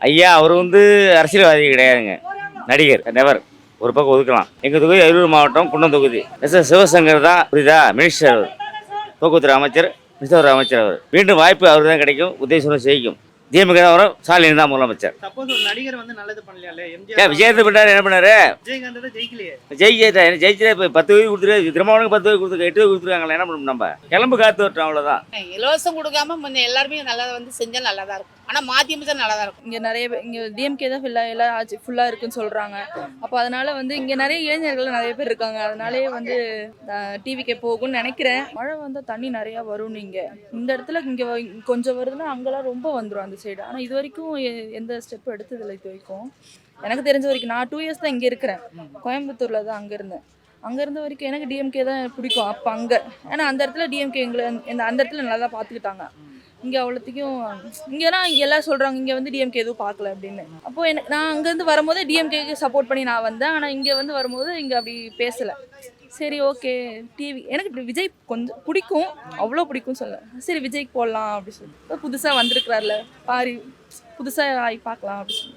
ஐயா அவர் வந்து அரசியல்வாதி கிடையாதுங்க, நடிகர். நெவர். ஒரு பக்கம் ஒதுக்கலாம். எங்கள் தொகுதி அரியலூர் மாவட்டம் குன்னம் தொகுதி. சிவசங்கர் தான் புரியுதா, மினிஸ்டர் அவர், போக்குவரத்து அமைச்சர், மின்சார அமைச்சர் அவர். மீண்டும் வாய்ப்பு அவர் தான் கிடைக்கும், உதயசூரன் செய்யும். டிஎம்கே தான் வரும், ஸ்டாலின் தான் முதலமைச்சர். சப்போஸ் ஒரு நடிகர் வந்து நல்லது பண்ணலையாலே ஏன் எம்ஜிஆர் விஜயத்தை பண்ணாரு, என்ன பண்ணாரு? விஜயகாந்த் தான் ஜெயிக்கலையே. ஜெயிச்சா இப்போ 10 வயது கொடுத்துரு, திருமாவளவனுக்கு 10 வயது கொடுத்துருக்க, 8 வயது கொடுத்துருக்காங்களே, என்ன பண்ணணும் நம்ம? கிளம்பு காத்து வரட்டும், அவ்வளோதான். இலவசம் கொடுக்காம முன்ன எல்லாருமே நல்லா வந்து செஞ்சால் நல்லா தான் இருக்கும். ஆனால் மாற்றி அமைச்சா நல்லா தான் இருக்கும். இங்கே நிறைய பேர் இங்கே டிஎம்கே தான் எல்லாம் ஆச்சு ஃபுல்லாக இருக்குன்னு சொல்கிறாங்க. அப்போ அதனால் வந்து இங்கே நிறைய இளைஞர்கள் நிறைய பேர் இருக்காங்க. அதனாலே வந்து டிவிக்கே போகும்னு நினைக்கிறேன். மழை வந்தால் தண்ணி நிறையா வரும். நீங்கள் இந்த இடத்துல இங்கே கொஞ்சம் வருதுன்னா அங்கெல்லாம் ரொம்ப வந்துடும் அந்த சைடு. ஆனால் இது வரைக்கும் எந்த ஸ்டெப்பும் எடுத்ததில்லை இது வரைக்கும். எனக்கு தெரிஞ்ச வரைக்கும் நான் 2 இயர்ஸ் தான் இங்கே இருக்கிறேன். கோயம்புத்தூரில் தான் அங்கே இருந்தேன். அங்கே இருந்த வரைக்கும் எனக்கு டிஎம்கே தான் பிடிக்கும் அப்போ அங்கே. ஏன்னா அந்த இடத்துல டிஎம்கே எங்களை அந்த இடத்துல நல்லா தான் பார்த்துக்கிட்டாங்க. இங்கே அவ்வளோத்தையும் இங்கேனா எல்லாம் சொல்கிறாங்க இங்கே வந்து டிஎம்கே எதுவும் பார்க்கல அப்படின்னு. அப்போது எனக்கு நான் அங்கேருந்து வரும்போது டிஎம்கேக்கு சப்போர்ட் பண்ணி நான் வந்தேன். ஆனால் இங்கே வந்து வரும்போது இங்கே அப்படி பேசலை. சரி ஓகே டிவி எனக்கு இப்படி விஜய் கொஞ்சம் பிடிக்கும், அவ்வளோ பிடிக்கும்னு சொல்ல. சரி விஜய்க்கு போடலாம் அப்படி சொல்லி புதுசாக வந்திருக்கிறார்ல பாரி, புதுசாக ஆகி பார்க்கலாம் அப்படி சொல்லி